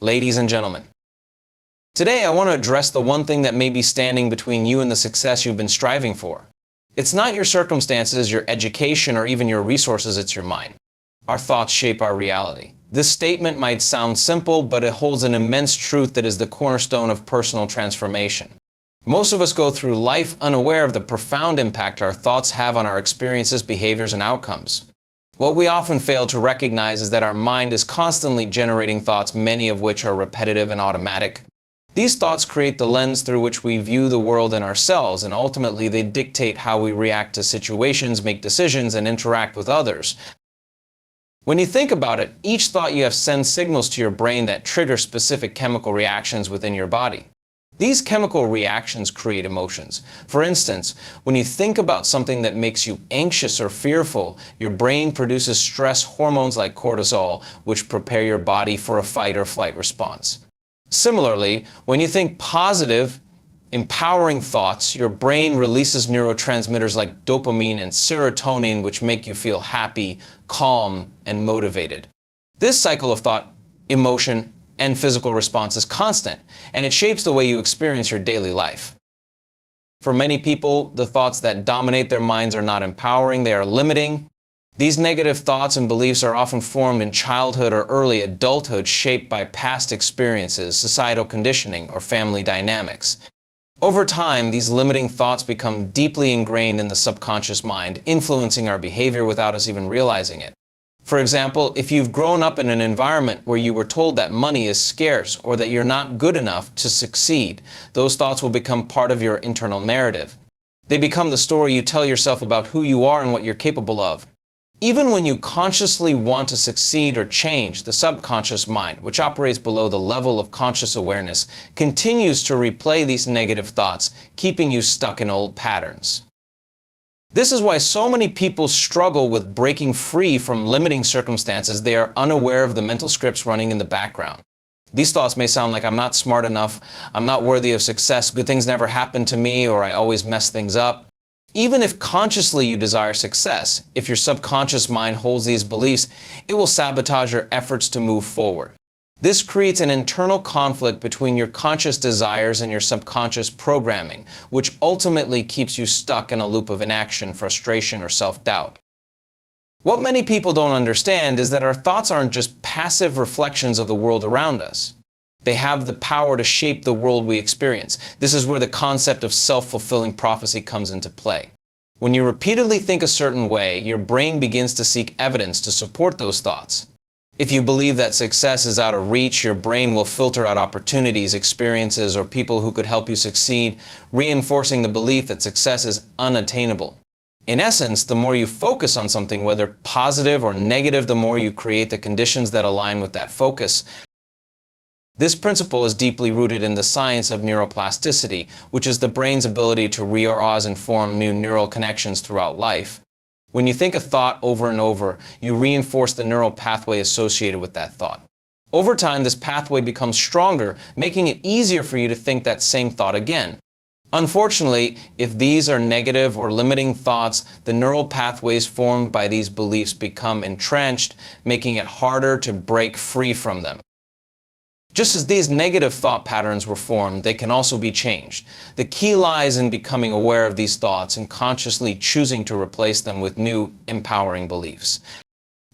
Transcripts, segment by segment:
Ladies and gentlemen, today I want to address the one thing that may be standing between you and the success you've been striving for. It's not your circumstances, your education, or even your resources, it's your mind. Our thoughts shape our reality. This statement might sound simple, but it holds an immense truth that is the cornerstone of personal transformation. Most of us go through life unaware of the profound impact our thoughts have on our experiences, behaviors, and outcomes. What we often fail to recognize is that our mind is constantly generating thoughts, many of which are repetitive and automatic. These thoughts create the lens through which we view the world and ourselves, and ultimately they dictate how we react to situations, make decisions, and interact with others. When you think about it, each thought you have sends signals to your brain that trigger specific chemical reactions within your body. These chemical reactions create emotions. For instance, when you think about something that makes you anxious or fearful, your brain produces stress hormones like cortisol, which prepare your body for a fight or flight response. Similarly, when you think positive, empowering thoughts, your brain releases neurotransmitters like dopamine and serotonin, which make you feel happy, calm, and motivated. This cycle of thought, emotion, and physical response is constant, and it shapes the way you experience your daily life. For many people, the thoughts that dominate their minds are not empowering, they are limiting. These negative thoughts and beliefs are often formed in childhood or early adulthood, shaped by past experiences, societal conditioning, or family dynamics. Over time, these limiting thoughts become deeply ingrained in the subconscious mind, influencing our behavior without us even realizing it. For example, if you've grown up in an environment where you were told that money is scarce or that you're not good enough to succeed, those thoughts will become part of your internal narrative. They become the story you tell yourself about who you are and what you're capable of. Even when you consciously want to succeed or change, the subconscious mind, which operates below the level of conscious awareness, continues to replay these negative thoughts, keeping you stuck in old patterns. This is why so many people struggle with breaking free from limiting circumstances. They are unaware of the mental scripts running in the background. These thoughts may sound like I'm not smart enough, I'm not worthy of success, good things never happen to me, or I always mess things up. Even if consciously you desire success, if your subconscious mind holds these beliefs, it will sabotage your efforts to move forward. This creates an internal conflict between your conscious desires and your subconscious programming, which ultimately keeps you stuck in a loop of inaction, frustration, or self-doubt. What many people don't understand is that our thoughts aren't just passive reflections of the world around us. They have the power to shape the world we experience. This is where the concept of self-fulfilling prophecy comes into play. When you repeatedly think a certain way, your brain begins to seek evidence to support those thoughts. If you believe that success is out of reach, your brain will filter out opportunities, experiences, or people who could help you succeed, reinforcing the belief that success is unattainable. In essence, the more you focus on something, whether positive or negative, the more you create the conditions that align with that focus. This principle is deeply rooted in the science of neuroplasticity, which is the brain's ability to reorganize and form new neural connections throughout life. When you think a thought over and over, you reinforce the neural pathway associated with that thought. Over time, this pathway becomes stronger, making it easier for you to think that same thought again. Unfortunately, if these are negative or limiting thoughts, the neural pathways formed by these beliefs become entrenched, making it harder to break free from them. Just as these negative thought patterns were formed, they can also be changed. The key lies in becoming aware of these thoughts and consciously choosing to replace them with new, empowering beliefs.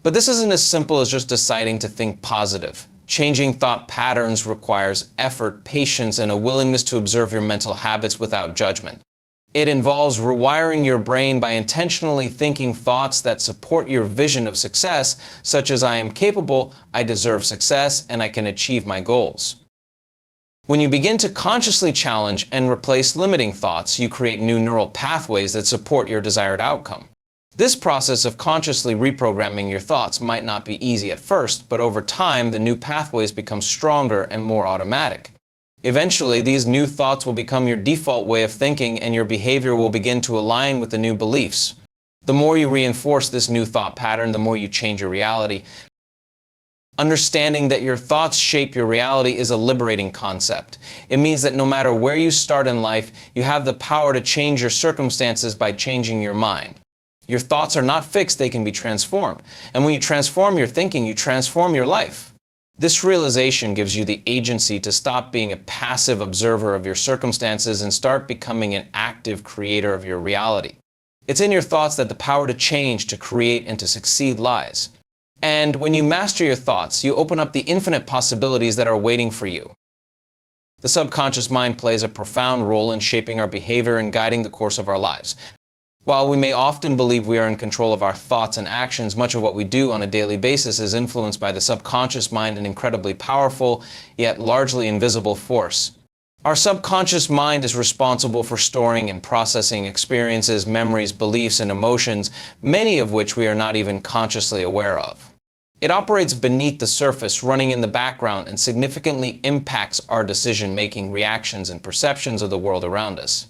But this isn't as simple as just deciding to think positive. Changing thought patterns requires effort, patience, and a willingness to observe your mental habits without judgment. It involves rewiring your brain by intentionally thinking thoughts that support your vision of success, such as I am capable, I deserve success, and I can achieve my goals. When you begin to consciously challenge and replace limiting thoughts, you create new neural pathways that support your desired outcome. This process of consciously reprogramming your thoughts might not be easy at first, but over time, the new pathways become stronger and more automatic. Eventually, these new thoughts will become your default way of thinking, and your behavior will begin to align with the new beliefs. The more you reinforce this new thought pattern, the more you change your reality. Understanding that your thoughts shape your reality is a liberating concept. It means that no matter where you start in life, you have the power to change your circumstances by changing your mind. Your thoughts are not fixed, they can be transformed. And when you transform your thinking, you transform your life. This realization gives you the agency to stop being a passive observer of your circumstances and start becoming an active creator of your reality. It's in your thoughts that the power to change, to create, and to succeed lies. And when you master your thoughts, you open up the infinite possibilities that are waiting for you. The subconscious mind plays a profound role in shaping our behavior and guiding the course of our lives. While we may often believe we are in control of our thoughts and actions, much of what we do on a daily basis is influenced by the subconscious mind, an incredibly powerful, yet largely invisible force. Our subconscious mind is responsible for storing and processing experiences, memories, beliefs, and emotions, many of which we are not even consciously aware of. It operates beneath the surface, running in the background, and significantly impacts our decision-making, reactions, and perceptions of the world around us.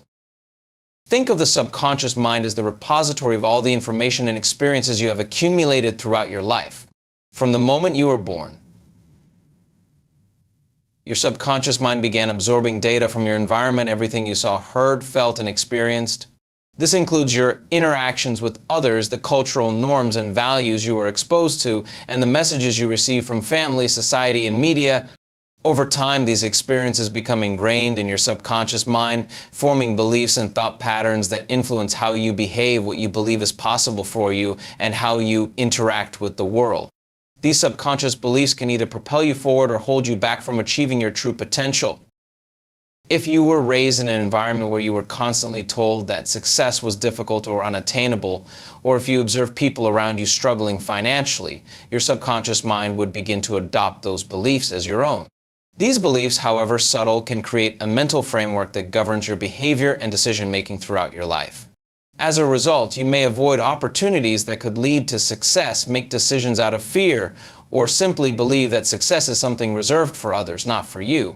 Think of the subconscious mind as the repository of all the information and experiences you have accumulated throughout your life. From the moment you were born, your subconscious mind began absorbing data from your environment, everything you saw, heard, felt, and experienced. This includes your interactions with others, the cultural norms and values you were exposed to, and the messages you received from family, society, and media. Over time, these experiences become ingrained in your subconscious mind, forming beliefs and thought patterns that influence how you behave, what you believe is possible for you, and how you interact with the world. These subconscious beliefs can either propel you forward or hold you back from achieving your true potential. If you were raised in an environment where you were constantly told that success was difficult or unattainable, or if you observed people around you struggling financially, your subconscious mind would begin to adopt those beliefs as your own. These beliefs, however subtle, can create a mental framework that governs your behavior and decision-making throughout your life. As a result, you may avoid opportunities that could lead to success, make decisions out of fear, or simply believe that success is something reserved for others, not for you.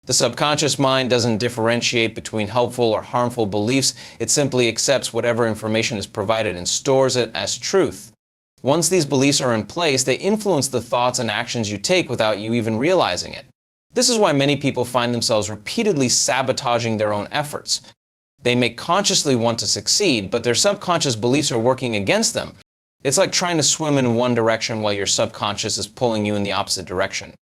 The subconscious mind doesn't differentiate between helpful or harmful beliefs. It simply accepts whatever information is provided and stores it as truth. Once these beliefs are in place, they influence the thoughts and actions you take without you even realizing it. This is why many people find themselves repeatedly sabotaging their own efforts. They may consciously want to succeed, but their subconscious beliefs are working against them. It's like trying to swim in one direction while your subconscious is pulling you in the opposite direction.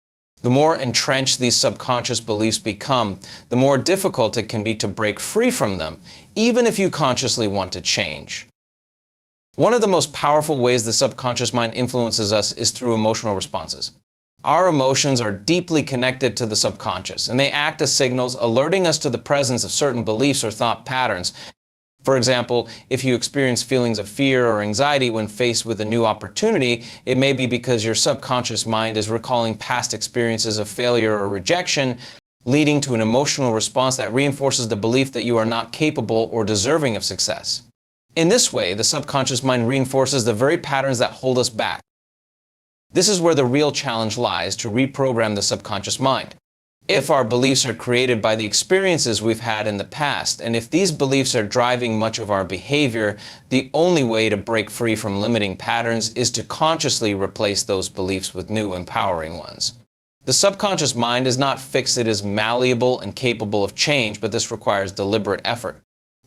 The more entrenched these subconscious beliefs become, the more difficult it can be to break free from them, even if you consciously want to change. One of the most powerful ways the subconscious mind influences us is through emotional responses. Our emotions are deeply connected to the subconscious, and they act as signals alerting us to the presence of certain beliefs or thought patterns. For example, if you experience feelings of fear or anxiety when faced with a new opportunity, it may be because your subconscious mind is recalling past experiences of failure or rejection, leading to an emotional response that reinforces the belief that you are not capable or deserving of success. In this way, the subconscious mind reinforces the very patterns that hold us back. This is where the real challenge lies, to reprogram the subconscious mind. If our beliefs are created by the experiences we've had in the past, and if these beliefs are driving much of our behavior, the only way to break free from limiting patterns is to consciously replace those beliefs with new, empowering ones. The subconscious mind is not fixed, it is malleable and capable of change, but this requires deliberate effort.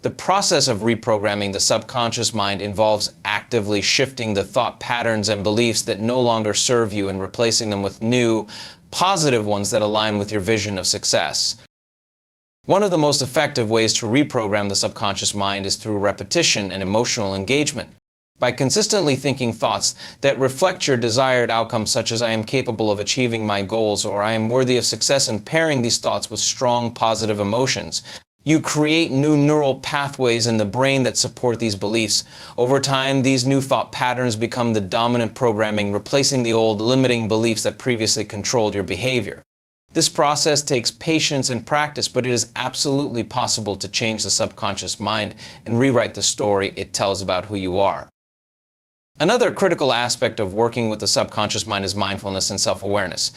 The process of reprogramming the subconscious mind involves actively shifting the thought patterns and beliefs that no longer serve you and replacing them with new, positive ones that align with your vision of success. One of the most effective ways to reprogram the subconscious mind is through repetition and emotional engagement. By consistently thinking thoughts that reflect your desired outcomes, such as "I am capable of achieving my goals" or "I am worthy of success," and pairing these thoughts with strong positive emotions, you create new neural pathways in the brain that support these beliefs. Over time, these new thought patterns become the dominant programming, replacing the old limiting beliefs that previously controlled your behavior. This process takes patience and practice, but it is absolutely possible to change the subconscious mind and rewrite the story it tells about who you are. Another critical aspect of working with the subconscious mind is mindfulness and self-awareness.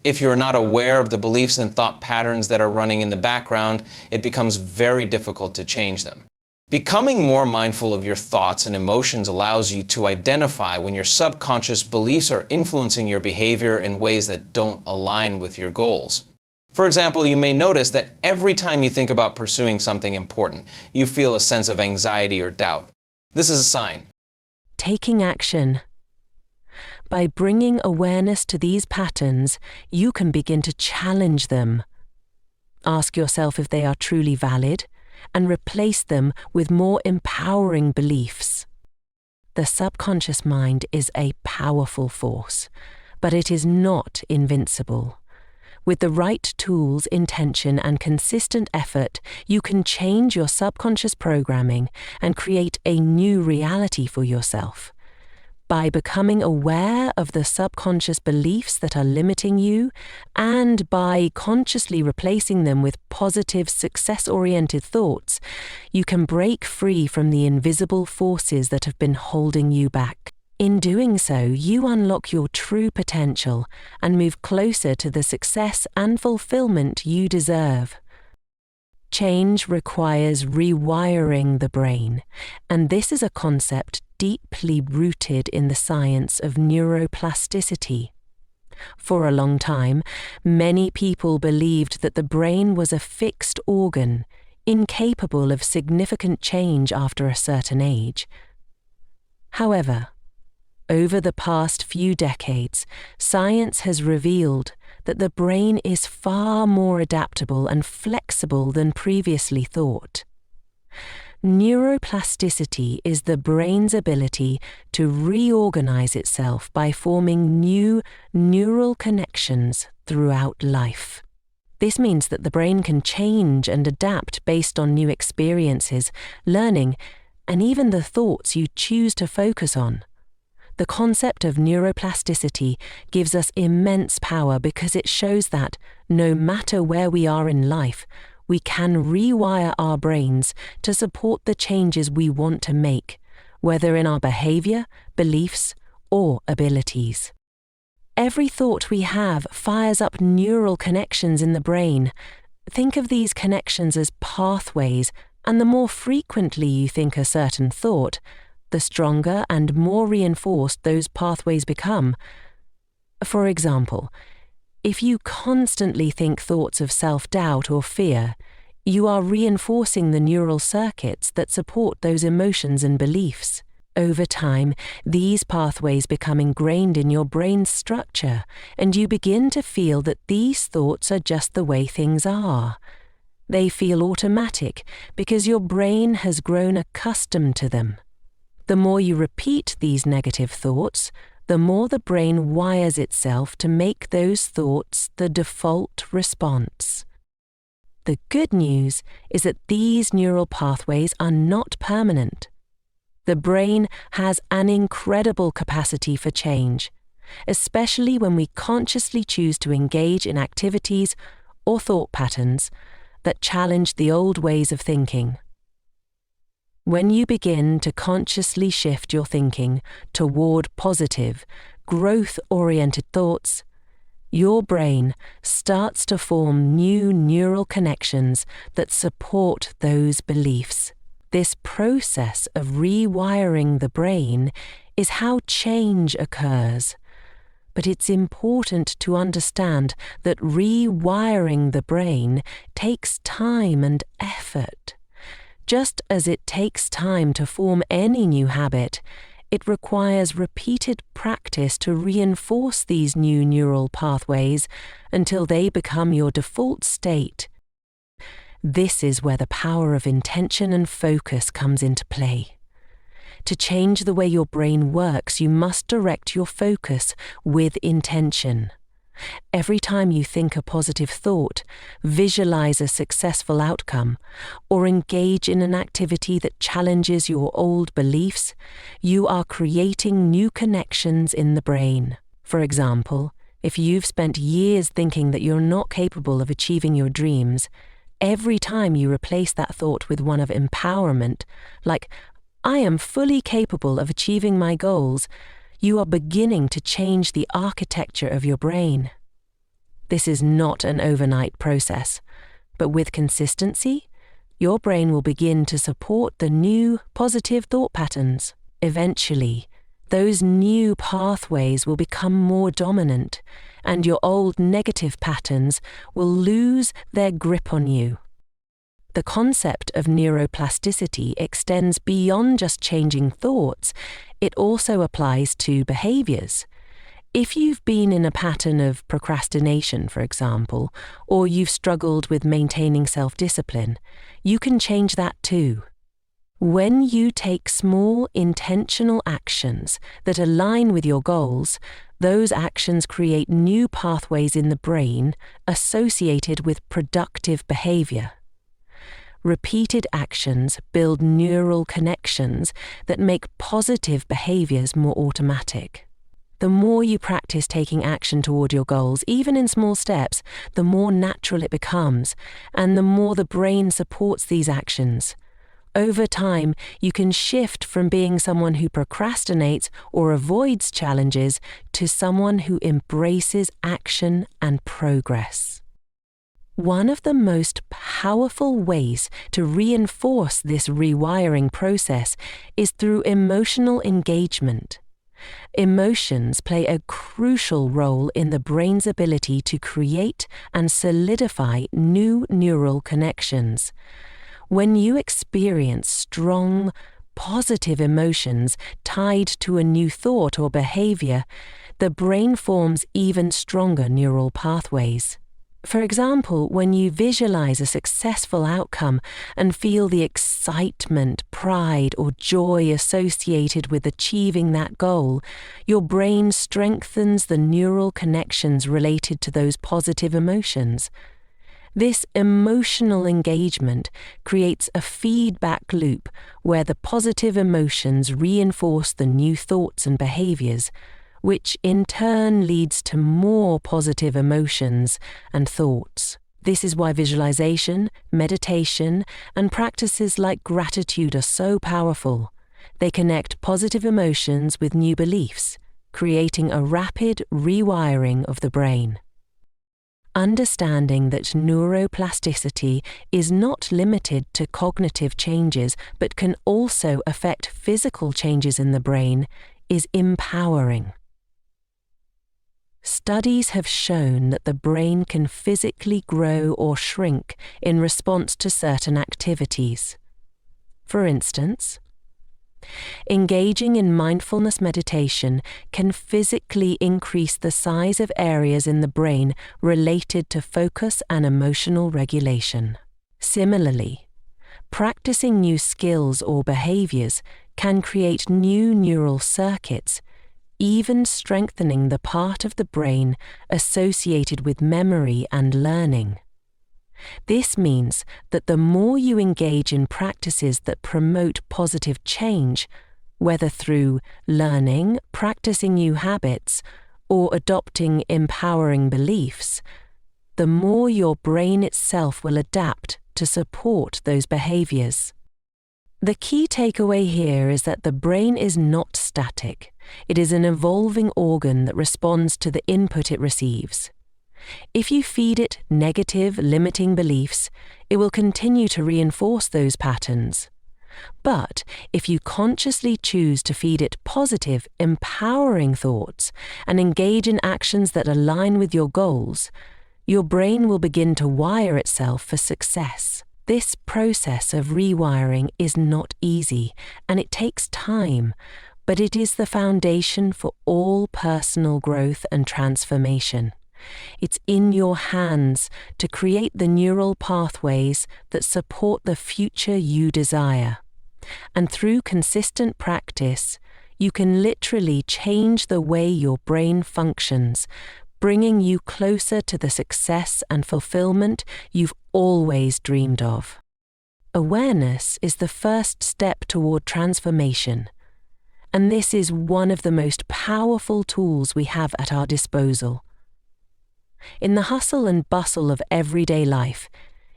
If you're not aware of the beliefs and thought patterns that are running in the background, it becomes very difficult to change them. Becoming more mindful of your thoughts and emotions allows you to identify when your subconscious beliefs are influencing your behavior in ways that don't align with your goals. For example, you may notice that every time you think about pursuing something important, you feel a sense of anxiety or doubt. This is a sign. Taking action. By bringing awareness to these patterns, you can begin to challenge them. Ask yourself if they are truly valid, and replace them with more empowering beliefs. The subconscious mind is a powerful force, but it is not invincible. With the right tools, intention, and consistent effort, you can change your subconscious programming and create a new reality for yourself. By becoming aware of the subconscious beliefs that are limiting you, and by consciously replacing them with positive, success-oriented thoughts, you can break free from the invisible forces that have been holding you back. In doing so, you unlock your true potential and move closer to the success and fulfillment you deserve. Change requires rewiring the brain, and this is a concept deeply rooted in the science of neuroplasticity. For a long time, many people believed that the brain was a fixed organ, incapable of significant change after a certain age. However, over the past few decades, science has revealed that the brain is far more adaptable and flexible than previously thought. Neuroplasticity is the brain's ability to reorganize itself by forming new neural connections throughout life. This means that the brain can change and adapt based on new experiences, learning, and even the thoughts you choose to focus on. The concept of neuroplasticity gives us immense power because it shows that, no matter where we are in life, we can rewire our brains to support the changes we want to make, whether in our behavior, beliefs, or abilities. Every thought we have fires up neural connections in the brain. Think of these connections as pathways, and the more frequently you think a certain thought, the stronger and more reinforced those pathways become. For example, if you constantly think thoughts of self-doubt or fear, you are reinforcing the neural circuits that support those emotions and beliefs. Over time, these pathways become ingrained in your brain's structure, and you begin to feel that these thoughts are just the way things are. They feel automatic because your brain has grown accustomed to them. The more you repeat these negative thoughts, the more the brain wires itself to make those thoughts the default response. The good news is that these neural pathways are not permanent. The brain has an incredible capacity for change, especially when we consciously choose to engage in activities or thought patterns that challenge the old ways of thinking. When you begin to consciously shift your thinking toward positive, growth-oriented thoughts, your brain starts to form new neural connections that support those beliefs. This process of rewiring the brain is how change occurs. But it's important to understand that rewiring the brain takes time and effort. Just as it takes time to form any new habit, it requires repeated practice to reinforce these new neural pathways until they become your default state. This is where the power of intention and focus comes into play. To change the way your brain works, you must direct your focus with intention. Every time you think a positive thought, visualize a successful outcome, or engage in an activity that challenges your old beliefs, you are creating new connections in the brain. For example, if you've spent years thinking that you're not capable of achieving your dreams, every time you replace that thought with one of empowerment, like, "I am fully capable of achieving my goals," you are beginning to change the architecture of your brain. This is not an overnight process, but with consistency, your brain will begin to support the new positive thought patterns. Eventually, those new pathways will become more dominant, and your old negative patterns will lose their grip on you. The concept of neuroplasticity extends beyond just changing thoughts. It also applies to behaviors. If you've been in a pattern of procrastination, for example, or you've struggled with maintaining self-discipline, you can change that too. When you take small, intentional actions that align with your goals, those actions create new pathways in the brain associated with productive behavior. Repeated actions build neural connections that make positive behaviors more automatic. The more you practice taking action toward your goals, even in small steps, the more natural it becomes, and the more the brain supports these actions. Over time, you can shift from being someone who procrastinates or avoids challenges to someone who embraces action and progress. One of the most powerful ways to reinforce this rewiring process is through emotional engagement. Emotions play a crucial role in the brain's ability to create and solidify new neural connections. When you experience strong, positive emotions tied to a new thought or behavior, the brain forms even stronger neural pathways. For example, when you visualize a successful outcome and feel the excitement, pride, or joy associated with achieving that goal, your brain strengthens the neural connections related to those positive emotions. This emotional engagement creates a feedback loop where the positive emotions reinforce the new thoughts and behaviors, which in turn leads to more positive emotions and thoughts. This is why visualization, meditation, and practices like gratitude are so powerful. They connect positive emotions with new beliefs, creating a rapid rewiring of the brain. Understanding that neuroplasticity is not limited to cognitive changes but can also affect physical changes in the brain is empowering. Studies have shown that the brain can physically grow or shrink in response to certain activities. For instance, engaging in mindfulness meditation can physically increase the size of areas in the brain related to focus and emotional regulation. Similarly, practicing new skills or behaviors can create new neural circuits, even strengthening the part of the brain associated with memory and learning. This means that the more you engage in practices that promote positive change, whether through learning, practicing new habits, or adopting empowering beliefs, the more your brain itself will adapt to support those behaviors. The key takeaway here is that the brain is not static. It is an evolving organ that responds to the input it receives. If you feed it negative, limiting beliefs, it will continue to reinforce those patterns. But if you consciously choose to feed it positive, empowering thoughts and engage in actions that align with your goals, your brain will begin to wire itself for success. This process of rewiring is not easy, and it takes time, but it is the foundation for all personal growth and transformation. It's in your hands to create the neural pathways that support the future you desire. And through consistent practice, you can literally change the way your brain functions, bringing you closer to the success and fulfillment you've always dreamed of. Awareness is the first step toward transformation, and this is one of the most powerful tools we have at our disposal. In the hustle and bustle of everyday life,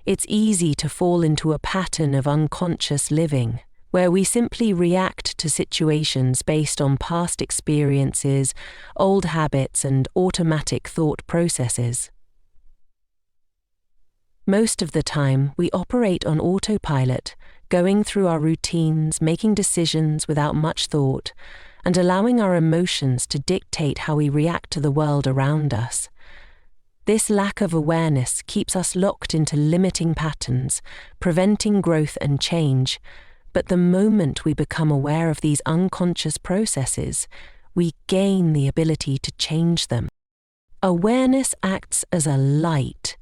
it's easy to fall into a pattern of unconscious living, where we simply react to situations based on past experiences, old habits, and automatic thought processes. Most of the time, we operate on autopilot, going through our routines, making decisions without much thought, and allowing our emotions to dictate how we react to the world around us. This lack of awareness keeps us locked into limiting patterns, preventing growth and change. But the moment we become aware of these unconscious processes, we gain the ability to change them. Awareness acts as a light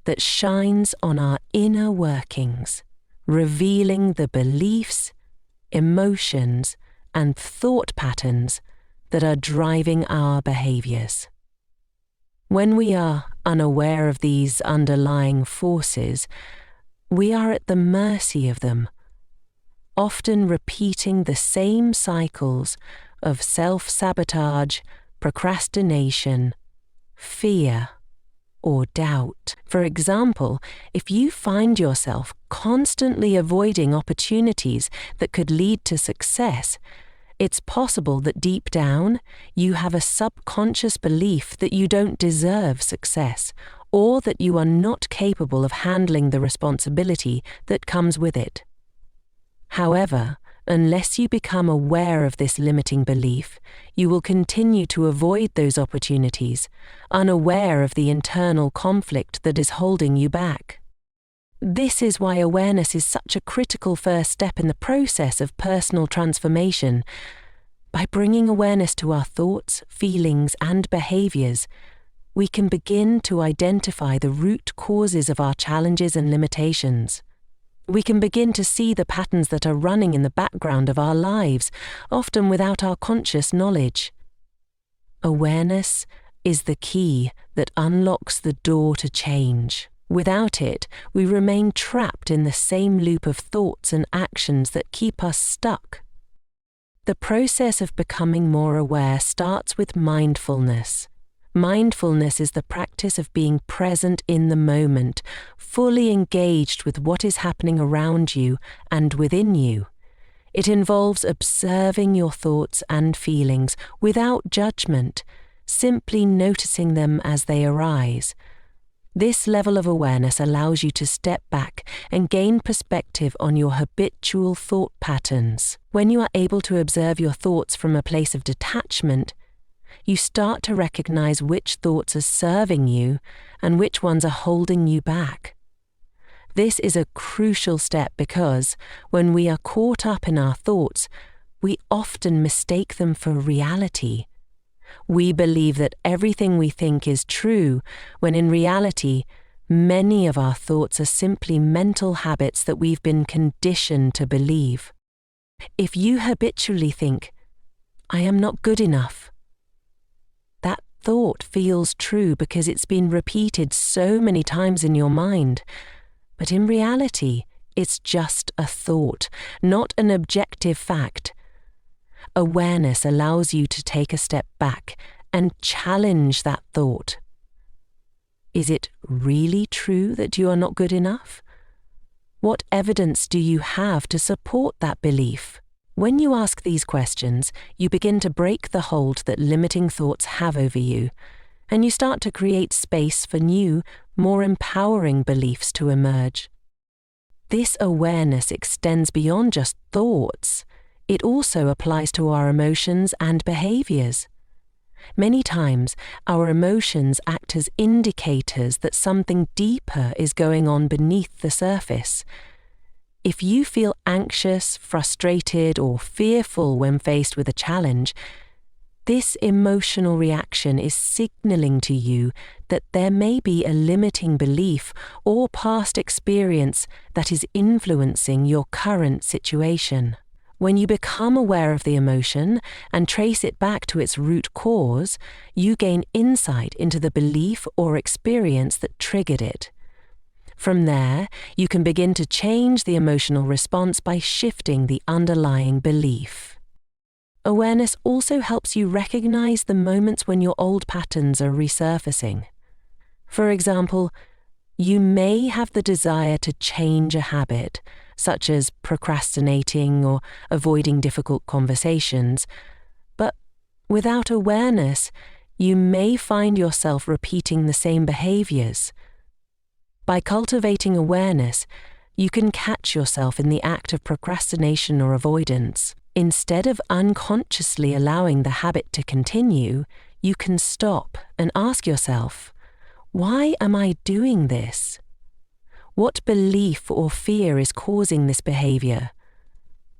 that shines on our inner workings, revealing the beliefs, emotions, and thought patterns that are driving our behaviors. When we are unaware of these underlying forces, we are at the mercy of them, often repeating the same cycles of self-sabotage, procrastination, fear, or doubt. For example, if you find yourself constantly avoiding opportunities that could lead to success, it's possible that deep down you have a subconscious belief that you don't deserve success, or that you are not capable of handling the responsibility that comes with it. However, unless you become aware of this limiting belief, you will continue to avoid those opportunities, unaware of the internal conflict that is holding you back. This is why awareness is such a critical first step in the process of personal transformation. By bringing awareness to our thoughts, feelings, and behaviors, we can begin to identify the root causes of our challenges and limitations. We can begin to see the patterns that are running in the background of our lives, often without our conscious knowledge. Awareness is the key that unlocks the door to change. Without it, we remain trapped in the same loop of thoughts and actions that keep us stuck. The process of becoming more aware starts with mindfulness. Mindfulness is the practice of being present in the moment, fully engaged with what is happening around you and within you. It involves observing your thoughts and feelings without judgment, simply noticing them as they arise. This level of awareness allows you to step back and gain perspective on your habitual thought patterns. When you are able to observe your thoughts from a place of detachment, you start to recognize which thoughts are serving you and which ones are holding you back. This is a crucial step because when we are caught up in our thoughts, we often mistake them for reality. We believe that everything we think is true, when in reality, many of our thoughts are simply mental habits that we've been conditioned to believe. If you habitually think, "I am not good enough," that thought feels true because it's been repeated so many times in your mind. But in reality, it's just a thought, not an objective fact. Awareness allows you to take a step back and challenge that thought. Is it really true that you are not good enough? What evidence do you have to support that belief? When you ask these questions, you begin to break the hold that limiting thoughts have over you, and you start to create space for new, more empowering beliefs to emerge. This awareness extends beyond just thoughts. It also applies to our emotions and behaviors. Many times, our emotions act as indicators that something deeper is going on beneath the surface. If you feel anxious, frustrated, or fearful when faced with a challenge, this emotional reaction is signaling to you that there may be a limiting belief or past experience that is influencing your current situation. When you become aware of the emotion and trace it back to its root cause, you gain insight into the belief or experience that triggered it. From there, you can begin to change the emotional response by shifting the underlying belief. Awareness also helps you recognize the moments when your old patterns are resurfacing. For example, you may have the desire to change a habit, such as procrastinating or avoiding difficult conversations, but without awareness, you may find yourself repeating the same behaviors. By cultivating awareness, you can catch yourself in the act of procrastination or avoidance. Instead of unconsciously allowing the habit to continue, you can stop and ask yourself, why am I doing this? What belief or fear is causing this behavior?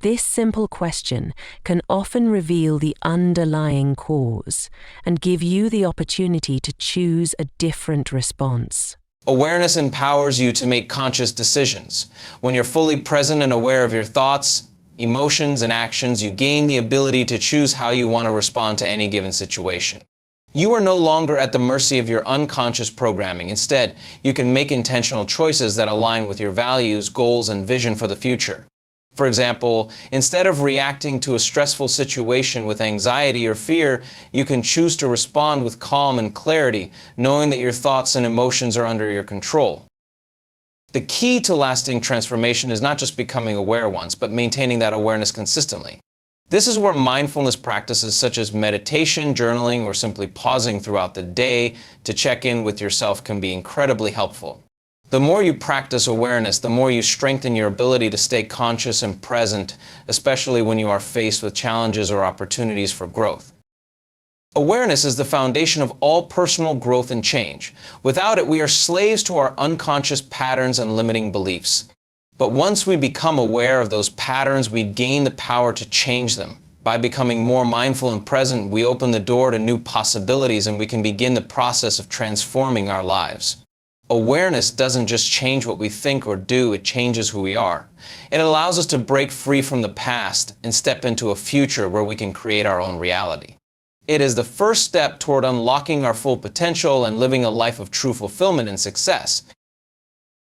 This simple question can often reveal the underlying cause and give you the opportunity to choose a different response. Awareness empowers you to make conscious decisions. When you're fully present and aware of your thoughts, emotions, and actions, you gain the ability to choose how you want to respond to any given situation. You are no longer at the mercy of your unconscious programming. Instead, you can make intentional choices that align with your values, goals, and vision for the future. For example, instead of reacting to a stressful situation with anxiety or fear, you can choose to respond with calm and clarity, knowing that your thoughts and emotions are under your control. The key to lasting transformation is not just becoming aware once, but maintaining that awareness consistently. This is where mindfulness practices such as meditation, journaling, or simply pausing throughout the day to check in with yourself can be incredibly helpful. The more you practice awareness, the more you strengthen your ability to stay conscious and present, especially when you are faced with challenges or opportunities for growth. Awareness is the foundation of all personal growth and change. Without it, we are slaves to our unconscious patterns and limiting beliefs. But once we become aware of those patterns, we gain the power to change them. By becoming more mindful and present, we open the door to new possibilities and we can begin the process of transforming our lives. Awareness doesn't just change what we think or do, it changes who we are. It allows us to break free from the past and step into a future where we can create our own reality. It is the first step toward unlocking our full potential and living a life of true fulfillment and success.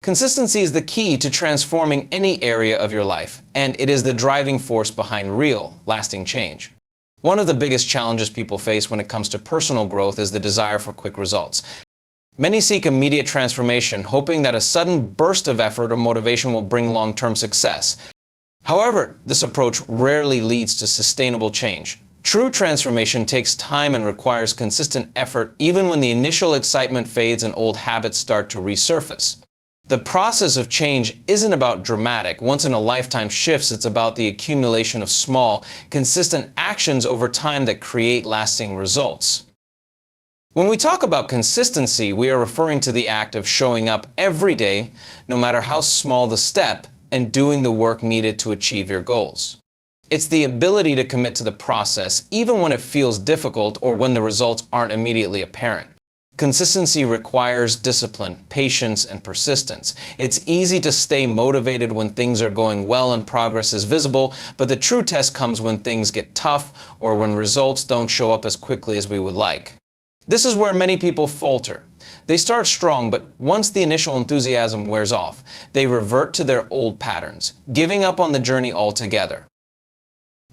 Consistency is the key to transforming any area of your life, and it is the driving force behind real, lasting change. One of the biggest challenges people face when it comes to personal growth is the desire for quick results. Many seek immediate transformation, hoping that a sudden burst of effort or motivation will bring long-term success. However, this approach rarely leads to sustainable change. True transformation takes time and requires consistent effort, even when the initial excitement fades and old habits start to resurface. The process of change isn't about dramatic, once-in-a-lifetime shifts. It's about the accumulation of small, consistent actions over time that create lasting results. When we talk about consistency, we are referring to the act of showing up every day, no matter how small the step, and doing the work needed to achieve your goals. It's the ability to commit to the process, even when it feels difficult or when the results aren't immediately apparent. Consistency requires discipline, patience, and persistence. It's easy to stay motivated when things are going well and progress is visible, but the true test comes when things get tough or when results don't show up as quickly as we would like. This is where many people falter. They start strong, but once the initial enthusiasm wears off, they revert to their old patterns, giving up on the journey altogether.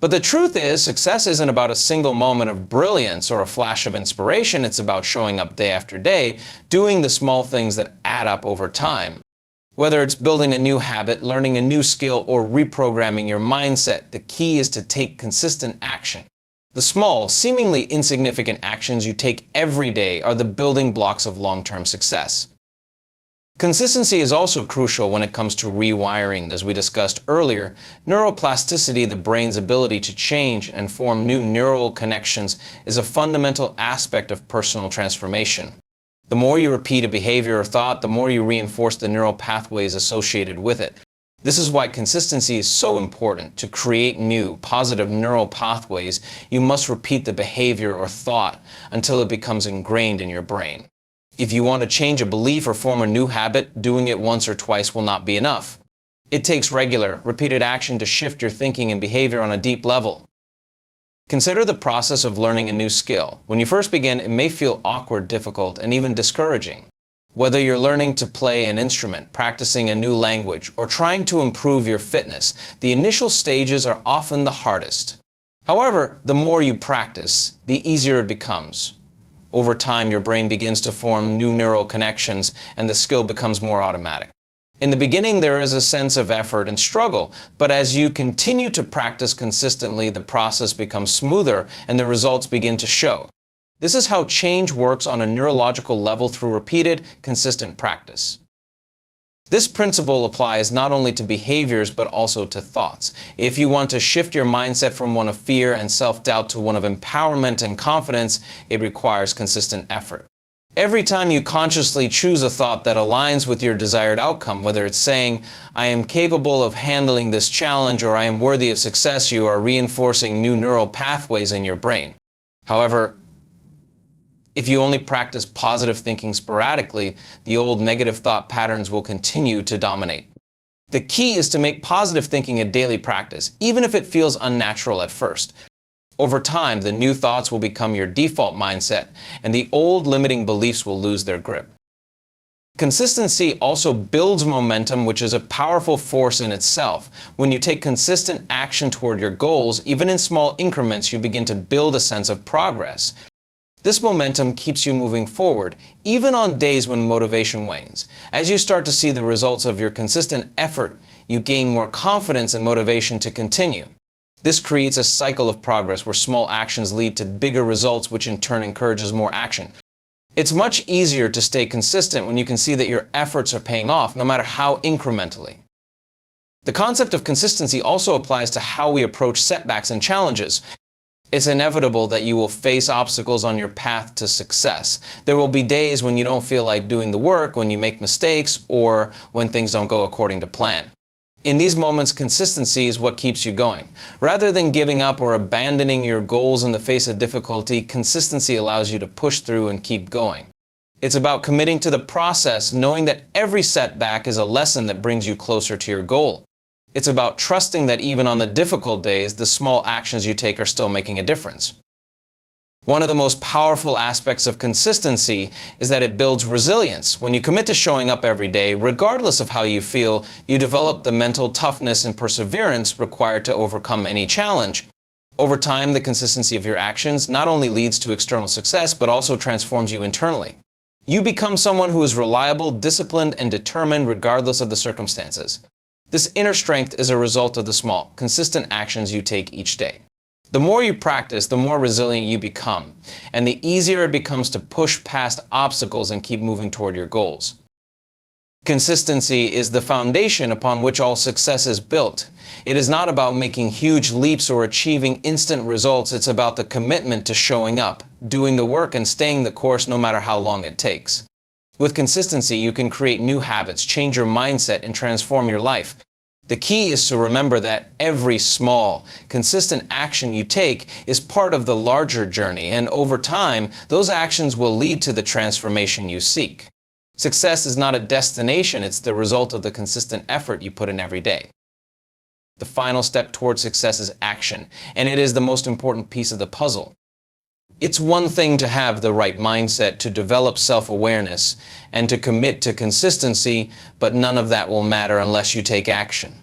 But the truth is, success isn't about a single moment of brilliance or a flash of inspiration. It's about showing up day after day, doing the small things that add up over time. Whether it's building a new habit, learning a new skill, or reprogramming your mindset, the key is to take consistent action. The small, seemingly insignificant actions you take every day are the building blocks of long-term success. Consistency is also crucial when it comes to rewiring. As we discussed earlier, neuroplasticity, the brain's ability to change and form new neural connections, is a fundamental aspect of personal transformation. The more you repeat a behavior or thought, the more you reinforce the neural pathways associated with it. This is why consistency is so important. To create new, positive neural pathways, you must repeat the behavior or thought until it becomes ingrained in your brain. If you want to change a belief or form a new habit, doing it once or twice will not be enough. It takes regular, repeated action to shift your thinking and behavior on a deep level. Consider the process of learning a new skill. When you first begin, it may feel awkward, difficult, and even discouraging. Whether you're learning to play an instrument, practicing a new language, or trying to improve your fitness, the initial stages are often the hardest. However, the more you practice, the easier it becomes. Over time, your brain begins to form new neural connections, and the skill becomes more automatic. In the beginning, there is a sense of effort and struggle, but as you continue to practice consistently, the process becomes smoother and the results begin to show. This is how change works on a neurological level through repeated, consistent practice. This principle applies not only to behaviors but also to thoughts. If you want to shift your mindset from one of fear and self-doubt to one of empowerment and confidence, it requires consistent effort. Every time you consciously choose a thought that aligns with your desired outcome, whether it's saying, I am capable of handling this challenge, or I am worthy of success, you are reinforcing new neural pathways in your brain. However, if you only practice positive thinking sporadically, the old negative thought patterns will continue to dominate. The key is to make positive thinking a daily practice, even if it feels unnatural at first. Over time, the new thoughts will become your default mindset, and the old limiting beliefs will lose their grip. Consistency also builds momentum, which is a powerful force in itself. When you take consistent action toward your goals, even in small increments, you begin to build a sense of progress. This momentum keeps you moving forward, even on days when motivation wanes. As you start to see the results of your consistent effort, you gain more confidence and motivation to continue. This creates a cycle of progress where small actions lead to bigger results, which in turn encourages more action. It's much easier to stay consistent when you can see that your efforts are paying off, no matter how incrementally. The concept of consistency also applies to how we approach setbacks and challenges. It's inevitable that you will face obstacles on your path to success. There will be days when you don't feel like doing the work, when you make mistakes, or when things don't go according to plan. In these moments, consistency is what keeps you going. Rather than giving up or abandoning your goals in the face of difficulty, consistency allows you to push through and keep going. It's about committing to the process, knowing that every setback is a lesson that brings you closer to your goal. It's about trusting that even on the difficult days, the small actions you take are still making a difference. One of the most powerful aspects of consistency is that it builds resilience. When you commit to showing up every day, regardless of how you feel, you develop the mental toughness and perseverance required to overcome any challenge. Over time, the consistency of your actions not only leads to external success, but also transforms you internally. You become someone who is reliable, disciplined, and determined regardless of the circumstances. This inner strength is a result of the small, consistent actions you take each day. The more you practice, the more resilient you become, and the easier it becomes to push past obstacles and keep moving toward your goals. Consistency is the foundation upon which all success is built. It is not about making huge leaps or achieving instant results. It's about the commitment to showing up, doing the work, and staying the course no matter how long it takes. With consistency, you can create new habits, change your mindset, and transform your life. The key is to remember that every small, consistent action you take is part of the larger journey, and over time, those actions will lead to the transformation you seek. Success is not a destination, it's the result of the consistent effort you put in every day. The final step towards success is action, and it is the most important piece of the puzzle. It's one thing to have the right mindset, to develop self-awareness, and to commit to consistency, but none of that will matter unless you take action.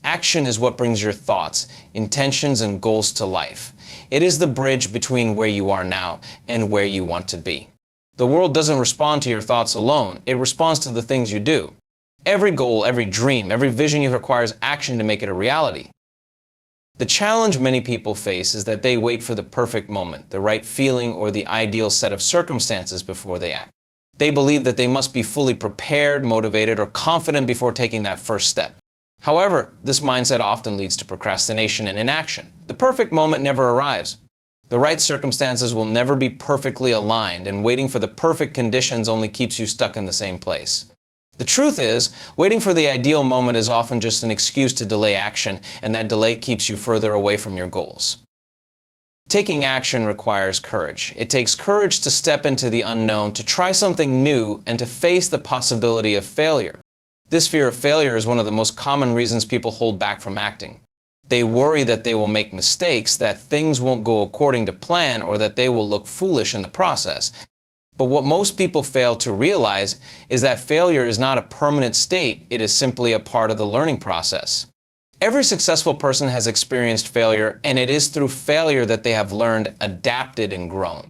Action is what brings your thoughts, intentions, and goals to life. It is the bridge between where you are now and where you want to be. The world doesn't respond to your thoughts alone. It responds to the things you do. Every goal, every dream, every vision you requires action to make it a reality. The challenge many people face is that they wait for the perfect moment, the right feeling, or the ideal set of circumstances before they act. They believe that they must be fully prepared, motivated, or confident before taking that first step. However, this mindset often leads to procrastination and inaction. The perfect moment never arrives. The right circumstances will never be perfectly aligned, and waiting for the perfect conditions only keeps you stuck in the same place. The truth is, waiting for the ideal moment is often just an excuse to delay action, and that delay keeps you further away from your goals. Taking action requires courage. It takes courage to step into the unknown, to try something new, and to face the possibility of failure. This fear of failure is one of the most common reasons people hold back from acting. They worry that they will make mistakes, that things won't go according to plan, or that they will look foolish in the process. But what most people fail to realize is that failure is not a permanent state, it is simply a part of the learning process. Every successful person has experienced failure, and it is through failure that they have learned, adapted, and grown.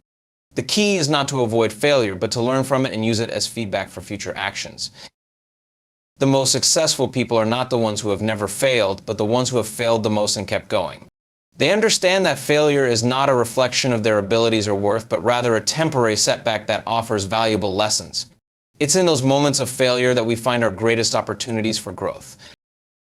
The key is not to avoid failure, but to learn from it and use it as feedback for future actions. The most successful people are not the ones who have never failed, but the ones who have failed the most and kept going. They understand that failure is not a reflection of their abilities or worth, but rather a temporary setback that offers valuable lessons. It's in those moments of failure that we find our greatest opportunities for growth.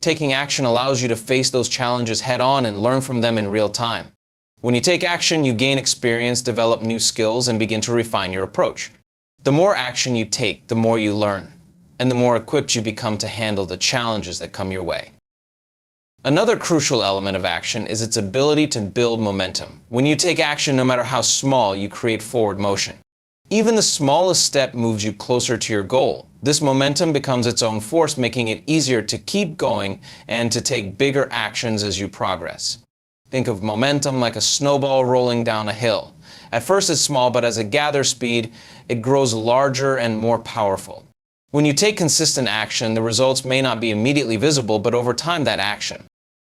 Taking action allows you to face those challenges head-on and learn from them in real time. When you take action, you gain experience, develop new skills, and begin to refine your approach. The more action you take, the more you learn, and the more equipped you become to handle the challenges that come your way. Another crucial element of action is its ability to build momentum. When you take action, no matter how small, you create forward motion. Even the smallest step moves you closer to your goal. This momentum becomes its own force, making it easier to keep going and to take bigger actions as you progress. Think of momentum like a snowball rolling down a hill. At first it's small, but as it gathers speed, it grows larger and more powerful. When you take consistent action, the results may not be immediately visible, but over time that action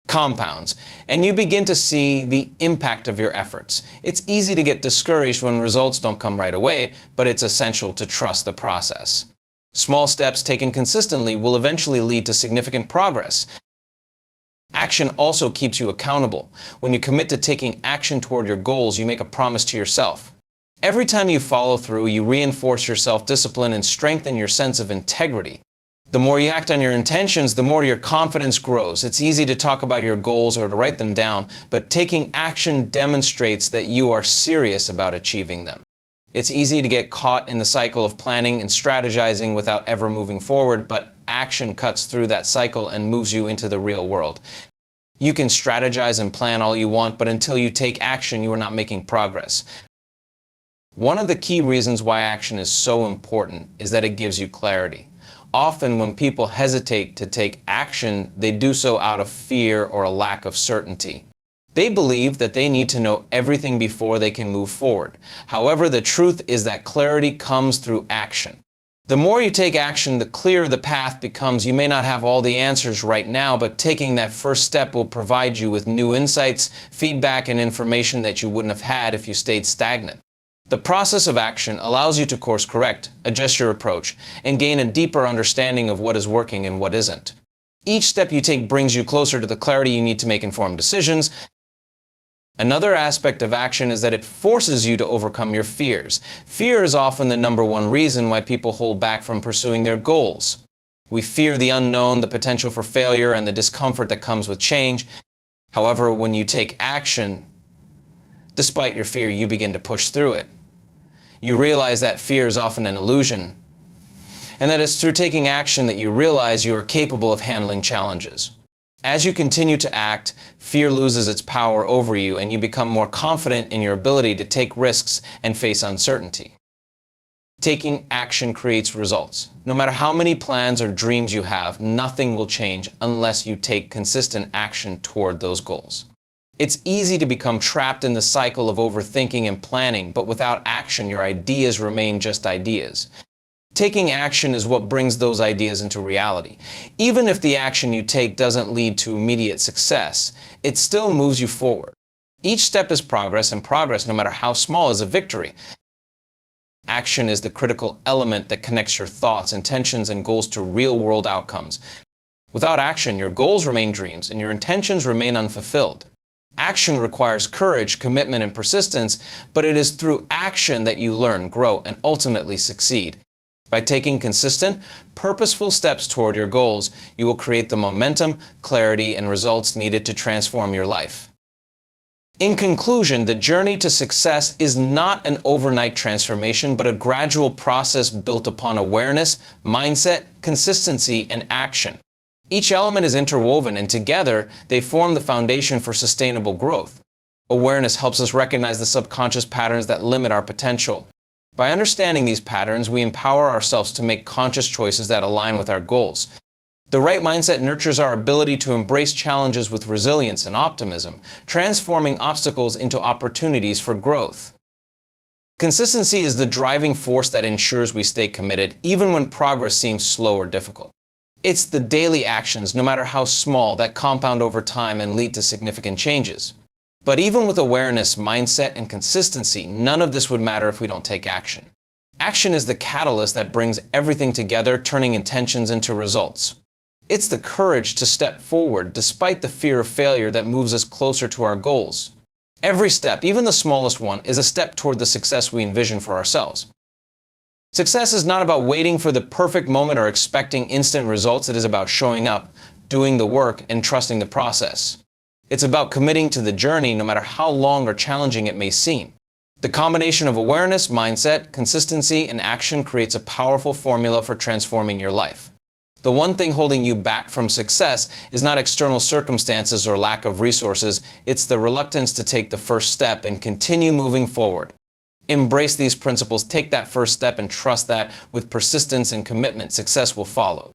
compounds, and you begin to see the impact of your efforts. It's easy to get discouraged when results don't come right away, but it's essential to trust the process. Small steps taken consistently will eventually lead to significant progress. Action also keeps you accountable. When you commit to taking action toward your goals, you make a promise to yourself. Every time you follow through, you reinforce your self-discipline and strengthen your sense of integrity. The more you act on your intentions, the more your confidence grows. It's easy to talk about your goals or to write them down, but taking action demonstrates that you are serious about achieving them. It's easy to get caught in the cycle of planning and strategizing without ever moving forward, but action cuts through that cycle and moves you into the real world. You can strategize and plan all you want, but until you take action, you are not making progress. One of the key reasons why action is so important is that it gives you clarity. Often when people hesitate to take action, they do so out of fear or a lack of certainty. They believe that they need to know everything before they can move forward. However, the truth is that clarity comes through action. The more you take action, the clearer the path becomes. You may not have all the answers right now, but taking that first step will provide you with new insights, feedback, and information that you wouldn't have had if you stayed stagnant. The process of action allows you to course correct, adjust your approach, and gain a deeper understanding of what is working and what isn't. Each step you take brings you closer to the clarity you need to make informed decisions. Another aspect of action is that it forces you to overcome your fears. Fear is often the number one reason why people hold back from pursuing their goals. We fear the unknown, the potential for failure, and the discomfort that comes with change. However, when you take action, despite your fear, you begin to push through it. You realize that fear is often an illusion, and that it's through taking action that you realize you are capable of handling challenges. As you continue to act, fear loses its power over you, and you become more confident in your ability to take risks and face uncertainty. Taking action creates results. No matter how many plans or dreams you have, nothing will change unless you take consistent action toward those goals. It's easy to become trapped in the cycle of overthinking and planning, but without action, your ideas remain just ideas. Taking action is what brings those ideas into reality. Even if the action you take doesn't lead to immediate success, it still moves you forward. Each step is progress, and progress, no matter how small, is a victory. Action is the critical element that connects your thoughts, intentions, and goals to real-world outcomes. Without action, your goals remain dreams, and your intentions remain unfulfilled. Action requires courage, commitment, and persistence, but it is through action that you learn, grow, and ultimately succeed. By taking consistent, purposeful steps toward your goals, you will create the momentum, clarity, and results needed to transform your life. In conclusion, the journey to success is not an overnight transformation, but a gradual process built upon awareness, mindset, consistency, and action. Each element is interwoven, and together they form the foundation for sustainable growth. Awareness helps us recognize the subconscious patterns that limit our potential. By understanding these patterns, we empower ourselves to make conscious choices that align with our goals. The right mindset nurtures our ability to embrace challenges with resilience and optimism, transforming obstacles into opportunities for growth. Consistency is the driving force that ensures we stay committed, even when progress seems slow or difficult. It's the daily actions, no matter how small, that compound over time and lead to significant changes. But even with awareness, mindset, and consistency, none of this would matter if we don't take action. Action is the catalyst that brings everything together, turning intentions into results. It's the courage to step forward despite the fear of failure that moves us closer to our goals. Every step, even the smallest one, is a step toward the success we envision for ourselves. Success is not about waiting for the perfect moment or expecting instant results. It is about showing up, doing the work, and trusting the process. It's about committing to the journey no matter how long or challenging it may seem. The combination of awareness, mindset, consistency, and action creates a powerful formula for transforming your life. The one thing holding you back from success is not external circumstances or lack of resources, it's the reluctance to take the first step and continue moving forward. Embrace these principles, take that first step, and trust that with persistence and commitment, success will follow.